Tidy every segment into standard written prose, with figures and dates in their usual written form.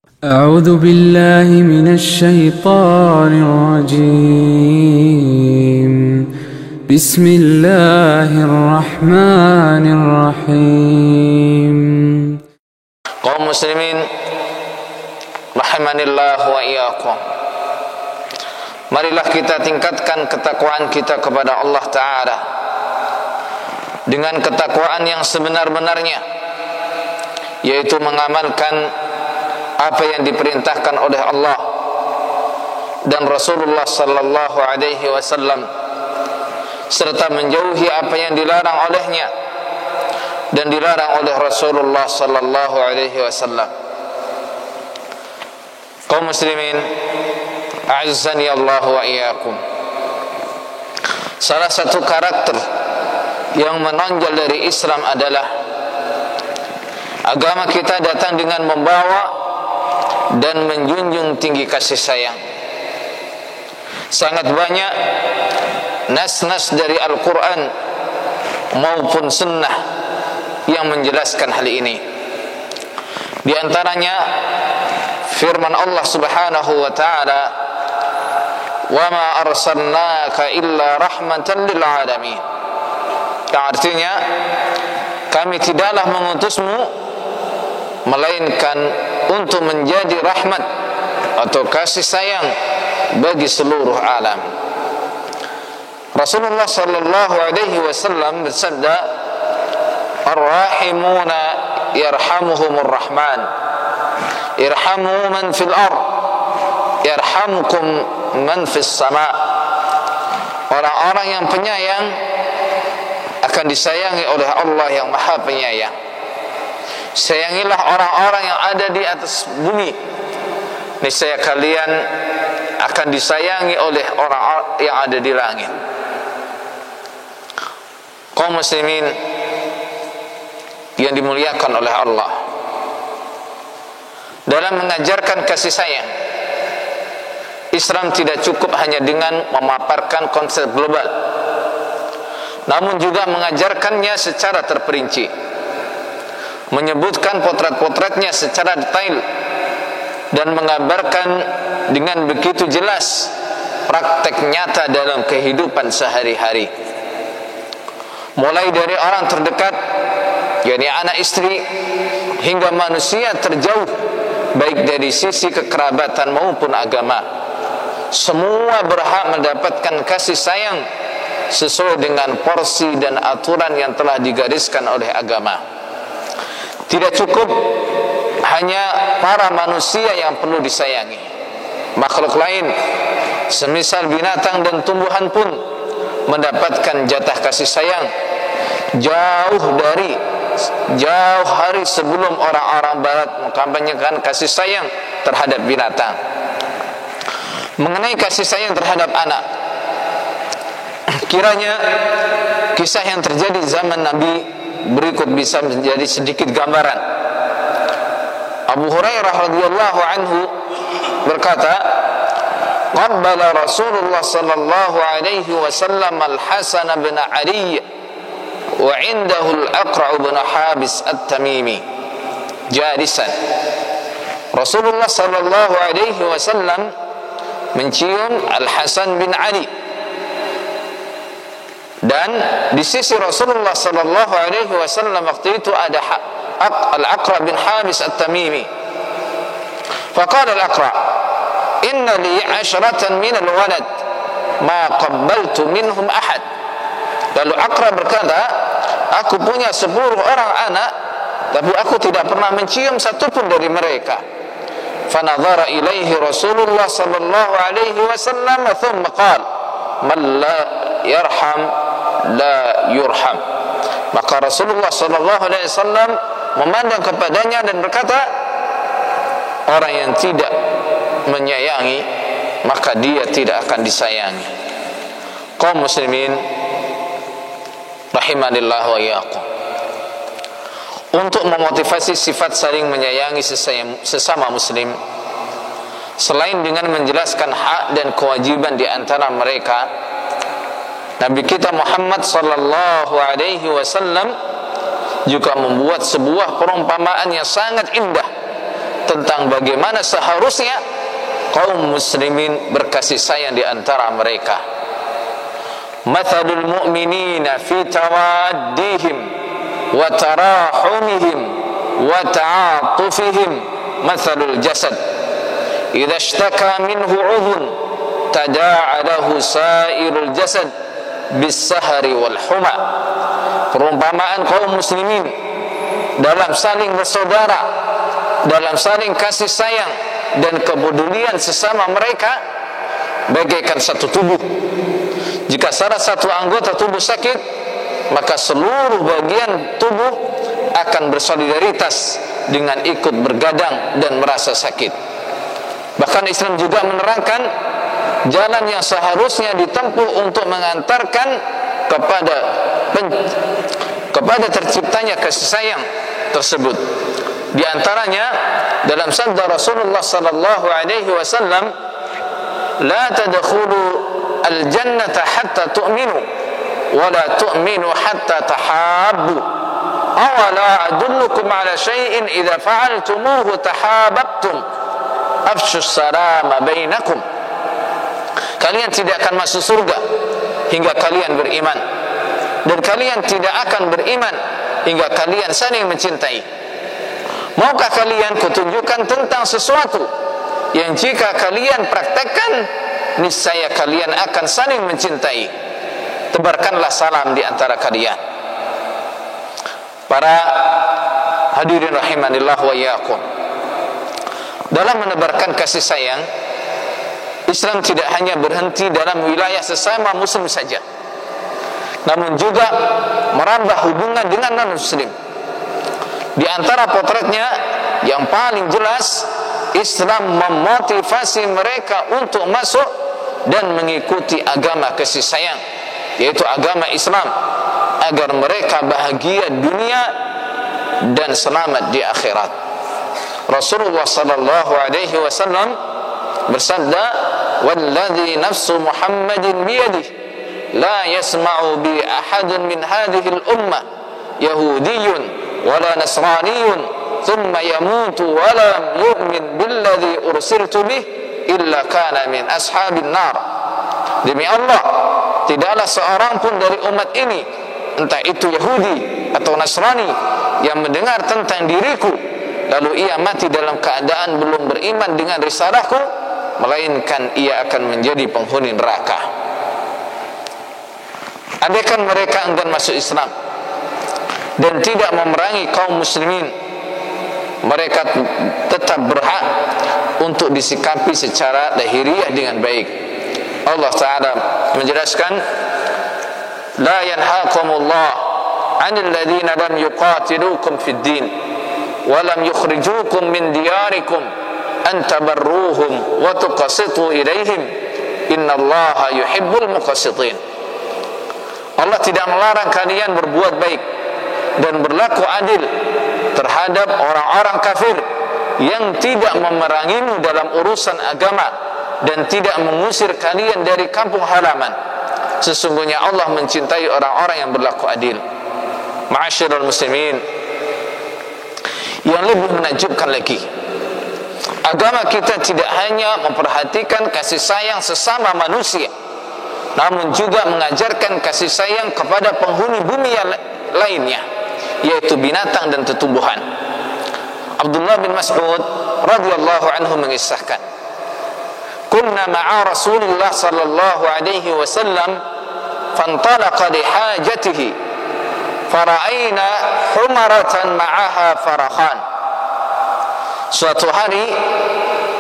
أعوذ بالله من الشيطان الرجيم بسم الله الرحمن الرحيم Kaum muslimin rahimanillah wa iyyakum. Marilah kita tingkatkan ketakwaan kita kepada Allah Ta'ala dengan ketakwaan yang sebenar-benarnya, yaitu mengamalkan apa yang diperintahkan oleh Allah dan Rasulullah sallallahu alaihi wasallam, serta menjauhi apa yang dilarang olehnya dan dilarang oleh Rasulullah sallallahu alaihi wasallam. Kaum muslimin, a'azzani Allah wa iyyakum. Salah satu karakter yang menonjol dari Islam adalah agama kita datang dengan membawa dan menjunjung tinggi kasih sayang. Sangat banyak nas-nas dari Al-Quran maupun sunnah yang menjelaskan hal ini. Di antaranya firman Allah Subhanahu wa ta'ala, "Wa ma arsalnaka illa rahmatan lil alamin." Yang artinya, kami tidaklah mengutusmu melainkan untuk menjadi rahmat atau kasih sayang bagi seluruh alam. Rasulullah sallallahu alaihi wasallam bersabda, "Ar-rahimuna yarhamuhumur rahman. Irhamu man fil ard, yarhamkum man fis sama." Orang-orang yang penyayang akan disayangi oleh Allah yang Maha Penyayang. Sayangilah orang-orang yang ada di atas bumi, niscaya kalian akan disayangi oleh orang yang ada di langit. Kaum muslimin yang dimuliakan oleh Allah, dalam mengajarkan kasih sayang, Islam tidak cukup hanya dengan memaparkan konsep global, namun juga mengajarkannya secara terperinci, menyebutkan potret-potretnya secara detail, dan menggambarkan dengan begitu jelas praktek nyata dalam kehidupan sehari-hari, mulai dari orang terdekat, yakni anak istri, hingga manusia terjauh, baik dari sisi kekerabatan maupun agama. Semua berhak mendapatkan kasih sayang sesuai dengan porsi dan aturan yang telah digariskan oleh agama. Tidak cukup hanya para manusia yang perlu disayangi. Makhluk lain semisal binatang dan tumbuhan pun mendapatkan jatah kasih sayang jauh hari sebelum orang-orang barat mengkampanyekan kasih sayang terhadap binatang. Mengenai kasih sayang terhadap anak, kiranya kisah yang terjadi zaman Nabi berikut bisa menjadi sedikit gambaran. Abu Hurairah radhiyallahu anhu berkata, "Qabbala Rasulullah sallallahu alaihi wasallam al-Hasan bin Ali wa 'indahu al-Aqra' bin Habis at-Tamimi jalisan." Rasulullah sallallahu alaihi wasallam mencium Al-Hasan bin Ali, dan di sisi Rasulullah sallallahu alaihi wasallam waktu itu ada Al-Aqra' bin Habis at-Tamimi. Faqala Al-Aqra', "Inna li 'ashratan min al-walad ma qabbaltu minhum ahad." Lalu Aqra' berkata, "Aku punya 10 orang anak, tapi aku tidak pernah mencium satu pun dari mereka." Fanadhara ilaihi Rasulullah sallallahu alaihi wasallam thumma qala, "Man la yarham la yurham." Maka Rasulullah sallallahu alaihi wasallam memandang kepadanya dan berkata, orang yang tidak menyayangi maka dia tidak akan disayangi. Kaum muslimin rahimanillah wa iyyakum, untuk memotivasi sifat saling menyayangi sesama muslim, selain dengan menjelaskan hak dan kewajiban di antara mereka, Nabi kita Muhammad sallallahu alaihi wasallam juga membuat sebuah perumpamaan yang sangat indah tentang bagaimana seharusnya kaum muslimin berkasih sayang di antara mereka. Mathalul mu'minina fi tawaddihim wa tarahumihim wa ta'atufihim mathalul jasad idza ishtaka minhu 'udhun tada'a lahu sa'irul jasad bis-sahari wal huma. Perumpamaan kaum muslimin dalam saling bersaudara, dalam saling kasih sayang dan kepedulian sesama mereka bagaikan satu tubuh. Jika salah satu anggota tubuh sakit, maka seluruh bagian tubuh akan bersolidaritas dengan ikut bergadang dan merasa sakit. Bahkan Islam juga menerangkan jalan yang seharusnya ditempuh untuk mengantarkan kepada terciptanya kasih sayang tersebut. Di antaranya dalam sabda Rasulullah sallallahu alaihi wasallam, "La tadkhulu al-jannata hatta tu'minu wa la tu'minu hatta tahabbu. Awala adullukum ala syai'in idza fa'altumuhu tahabbtum. Afshus salama bainakum." Kalian tidak akan masuk surga hingga kalian beriman, dan kalian tidak akan beriman hingga kalian saling mencintai. Maukah kalian kutunjukkan tentang sesuatu yang jika kalian praktekkan, niscaya kalian akan saling mencintai? Tebarkanlah salam di antara kalian. Para hadirin rahimanillah wa iyyakum, dalam menebarkan kasih sayang, Islam tidak hanya berhenti dalam wilayah sesama muslim saja, namun juga merambah hubungan dengan non-muslim. Di antara potretnya yang paling jelas, Islam memotivasi mereka untuk masuk dan mengikuti agama kasih sayang, yaitu agama Islam, agar mereka bahagia dunia dan selamat di akhirat. Rasulullah sallallahu alaihi wasallam bersabda, "Walladzi nafsu Muhammadin biyadihi la yasma'u bi ahadun min hadhihi al-ummah yahudiyyun wala nasraniyun thumma yamutu wa lam yu'min billadhi ursiltu bih illa kana min ashabin nar." Demi Allah, tidaklah seorang pun dari umat ini, entah itu Yahudi atau Nasrani, yang mendengar tentang diriku lalu ia mati dalam keadaan belum beriman dengan risalahku, melainkan ia akan menjadi penghuni neraka. Andaikan mereka enggan masuk Islam dan tidak memerangi kaum muslimin, mereka tetap berhak untuk disikapi secara lahiriah dengan baik. Allah Ta'ala menjelaskan, "La yanhaakumullah 'anil ladzina lam yuqatilukum fid din wa lam yukhrijukum min diyarikum an tabarruhum wa tuqsitu ilaihim innallaha yuhibbul muqsitin." Allah tidak melarang kalian berbuat baik dan berlaku adil terhadap orang-orang kafir yang tidak memerangimu dalam urusan agama dan tidak mengusir kalian dari kampung halaman. Sesungguhnya Allah mencintai orang-orang yang berlaku adil. Ma'asyiral muslimin, yang lebih menakjubkan lagi, agama kita tidak hanya memperhatikan kasih sayang sesama manusia, namun juga mengajarkan kasih sayang kepada penghuni bumi yang lainnya, yaitu binatang dan tumbuhan. Abdullah bin Mas'ud radhiyallahu anhu mengisahkan, "Kunna ma'a Rasulillah sallallahu alaihi wasallam fantalaqa li hajatihi fara'aina humaratan ma'aha farakhan." Suatu hari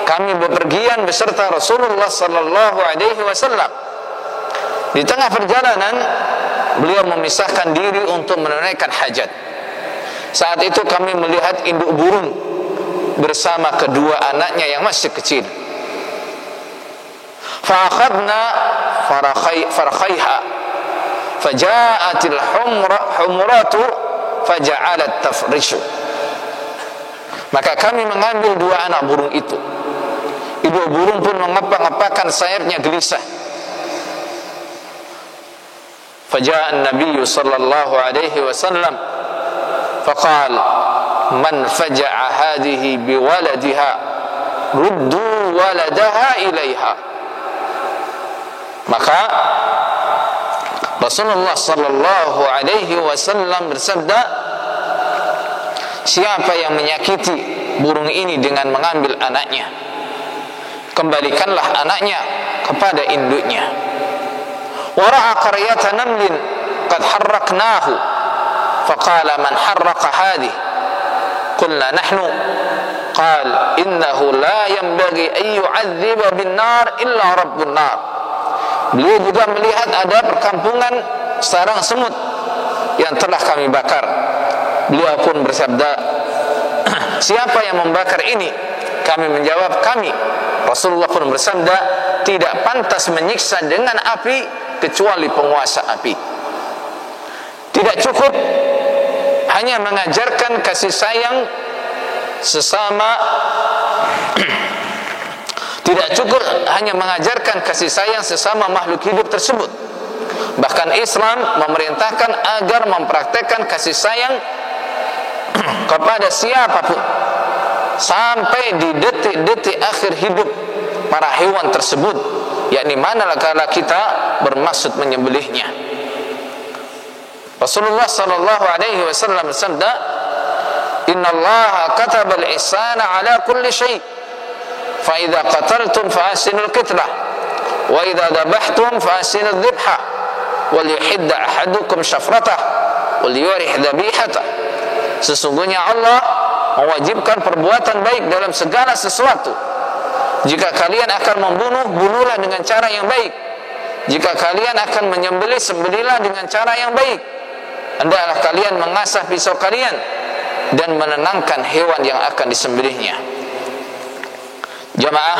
kami bepergian beserta Rasulullah sallallahu alaihi wasallam. Di tengah perjalanan beliau memisahkan diri untuk menunaikan hajat. Saat itu kami melihat induk burung bersama kedua anaknya yang masih kecil. Fa'akhadna farkhaiha faja'atil humratu faja'alat tafrishu. Maka kami mengambil dua anak burung itu. Ibu burung pun mengepak-ngepakkan sayapnya gelisah. Faja'a an-nabiy sallallahu alaihi wasallam faqala man faja'a hadhihi biwaladiha ruddu waladaha ilaiha. Maka Rasulullah sallallahu alaihi wasallam bersabda, siapa yang menyakiti burung ini dengan mengambil anaknya, kembalikanlah anaknya kepada induknya. Wa ra'a qaryatan namlin qad harraknahu faqala man harraqa hadhihi qulna nahnu qala innahu la yanbaghi an yu'adziba bin nar illa rabbun nar. Beliau juga melihat ada perkampungan sarang semut yang telah kami bakar. Beliau pun bersabda, siapa yang membakar ini? Kami menjawab, kami. Rasulullah pun bersabda, tidak pantas menyiksa dengan api kecuali penguasa api. Tidak cukup hanya mengajarkan kasih sayang sesama tidak cukup hanya mengajarkan kasih sayang sesama makhluk hidup tersebut. Bahkan Islam memerintahkan agar mempraktekkan kasih sayang kepada siapapun sampai di detik-detik akhir hidup para hewan tersebut, yakni manakala kita bermaksud menyembelihnya. Rasulullah sallallahu alaihi wasallam bersabda, "Innallaha kataba al-ihsana ala kulli syai'. Fa idza qataltum fa ahsinul qitlah wa idza dhabhtum fa ahsinudh dhibha wal yuhidd ahadukum syafratah wal yurih dhabihata." Sesungguhnya Allah mewajibkan perbuatan baik dalam segala sesuatu. Jika kalian akan membunuh, bunuhlah dengan cara yang baik. Jika kalian akan menyembelih, sembelihlah dengan cara yang baik. Hendaklah kalian mengasah pisau kalian dan menenangkan hewan yang akan disembelihnya. Jamaah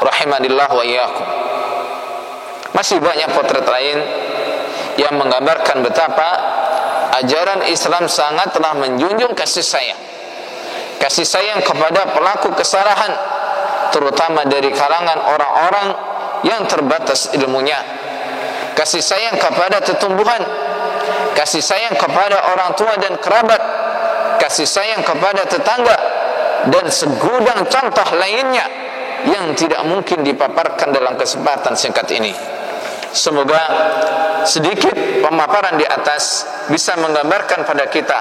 rahimanillah wa iyyakum. Masih banyak potret lain yang menggambarkan betapa ajaran Islam sangatlah menjunjung kasih sayang. Kasih sayang kepada pelaku kesalahan, terutama dari kalangan orang-orang yang terbatas ilmunya. Kasih sayang kepada tetumbuhan, kasih sayang kepada orang tua dan kerabat, kasih sayang kepada tetangga, dan segudang contoh lainnya yang tidak mungkin dipaparkan dalam kesempatan singkat ini. Semoga sedikit pemaparan di atas bisa menggambarkan pada kita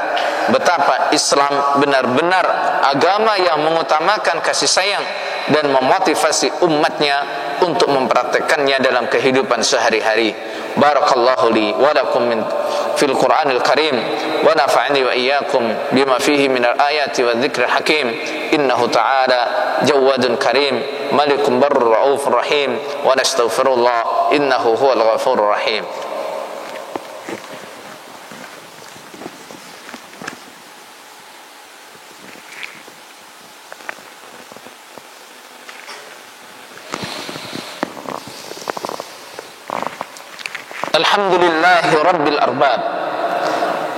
betapa Islam benar-benar agama yang mengutamakan kasih sayang dan memotivasi umatnya untuk mempraktekannya dalam kehidupan sehari-hari. Barakallahu li wa lakum fil Qur'anil Karim wa nafa'ani wa iyyakum bima fihi minal ayati wa dzikril hakim. Innahu ta'ala jawadun karim malikum barrur raufur rahim wa nastaghfirullah innahu huwal ghafurur rahim. Alhamdulillahi rabbil arbab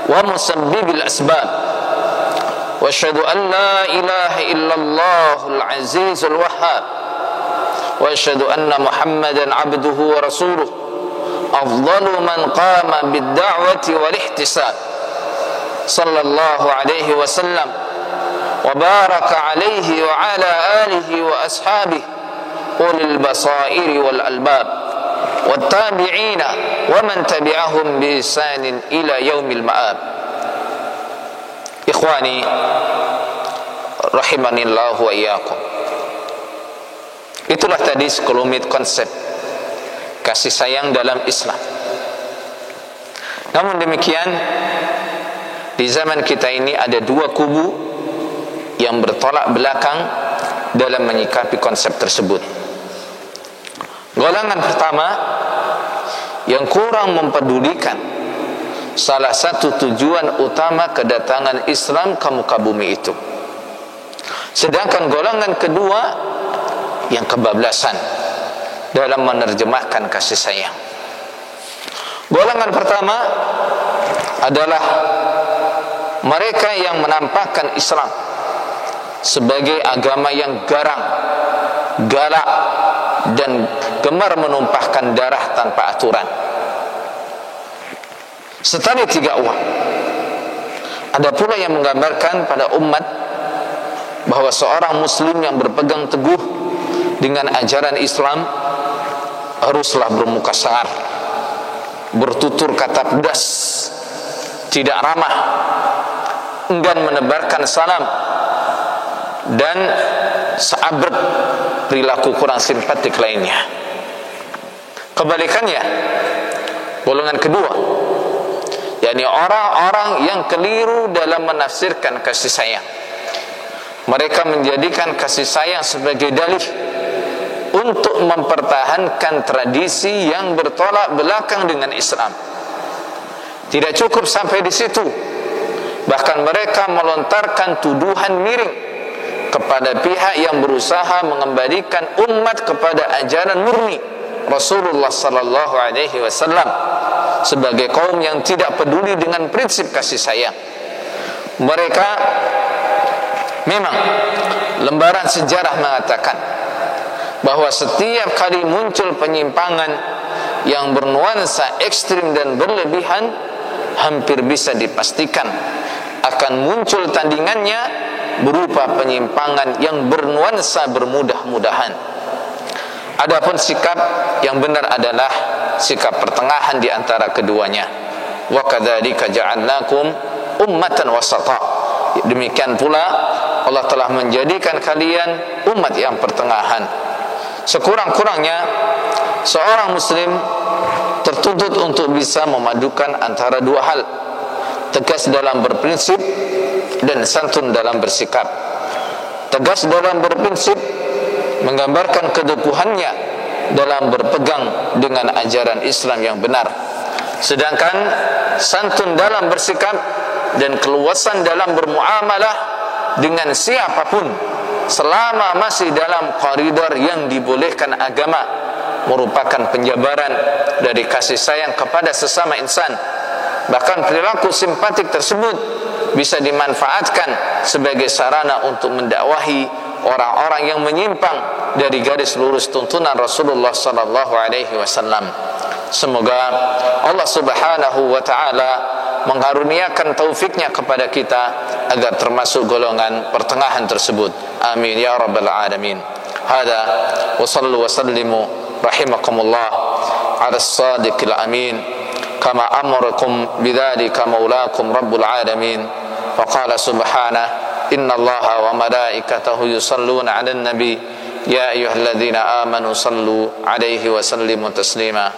wa musabbibil asbab wa asyhadu an la ilaha illallahul azizul wahhab wa asyhadu anna muhammadan abduhu wa rasuluh afdalu man qama bid da'wati wal ihtisab sallallahu alaihi wasallam wa baraka alaihi wa ala alihi wa ashabihi ulil basairi wal albab والتابعين ومن تبعهم بإحسان إلى يوم المآب. Ikhwani rahimanillahu wa iyyakum. Itulah tadi sekelumit konsep kasih sayang dalam Islam. Namun demikian, di zaman kita ini ada dua kubu yang bertolak belakang dalam menyikapi konsep tersebut. Golongan pertama yang kurang mempedulikan salah satu tujuan utama kedatangan Islam ke muka bumi itu. Sedangkan golongan kedua yang kebablasan dalam menerjemahkan kasih sayang. Golongan pertama adalah mereka yang menampakkan Islam sebagai agama yang garang, galak, dan gemar menumpahkan darah tanpa aturan. Setali tiga uang. Ada pula yang menggambarkan pada umat bahwa seorang muslim yang berpegang teguh dengan ajaran Islam haruslah bermuka sangar, bertutur kata pedas, tidak ramah, enggan menebarkan salam, dan seabrek perilaku kurang simpatik lainnya. Kebalikannya, golongan kedua, yakni orang-orang yang keliru dalam menafsirkan kasih sayang. Mereka menjadikan kasih sayang sebagai dalih untuk mempertahankan tradisi yang bertolak belakang dengan Islam. Tidak cukup sampai di situ, bahkan mereka melontarkan tuduhan miring kepada pihak yang berusaha mengembalikan umat kepada ajaran murni Rasulullah sallallahu alaihi wasallam sebagai kaum yang tidak peduli dengan prinsip kasih sayang. Mereka memang, lembaran sejarah mengatakan bahwa setiap kali muncul penyimpangan yang bernuansa ekstrim dan berlebihan, hampir bisa dipastikan akan muncul tandingannya berupa penyimpangan yang bernuansa bermudah-mudahan. Adapun sikap yang benar adalah sikap pertengahan di antara keduanya. Wa kadzalika ja'alnakum ummatan wasata. Demikian pula Allah telah menjadikan kalian umat yang pertengahan. Sekurang-kurangnya seorang muslim tertuntut untuk bisa memadukan antara dua hal: tegas dalam berprinsip dan santun dalam bersikap. Tegas dalam berprinsip menggambarkan keteguhannya dalam berpegang dengan ajaran Islam yang benar, sedangkan santun dalam bersikap dan keluasan dalam bermuamalah dengan siapapun selama masih dalam koridor yang dibolehkan agama merupakan penjabaran dari kasih sayang kepada sesama insan. Bahkan perilaku simpatik tersebut bisa dimanfaatkan sebagai sarana untuk mendakwahi orang-orang yang menyimpang dari garis lurus tuntunan Rasulullah sallallahu alaihi wasallam. Semoga Allah Subhanahu wa taala mengkaruniakan taufiknya kepada kita agar termasuk golongan pertengahan tersebut. Amin ya rabbal alamin. Hada wa sallu wa sallimu rahimakumullah ala as-sadiqil amin kama amarakum bidzalika maulakum rabbul alamin. Wa qala subhanahu inna allaha wa malaikatahu yusalluna 'alan nabi ya ayyuhalladzina amanu sallu 'alaihi wa sallimu taslima.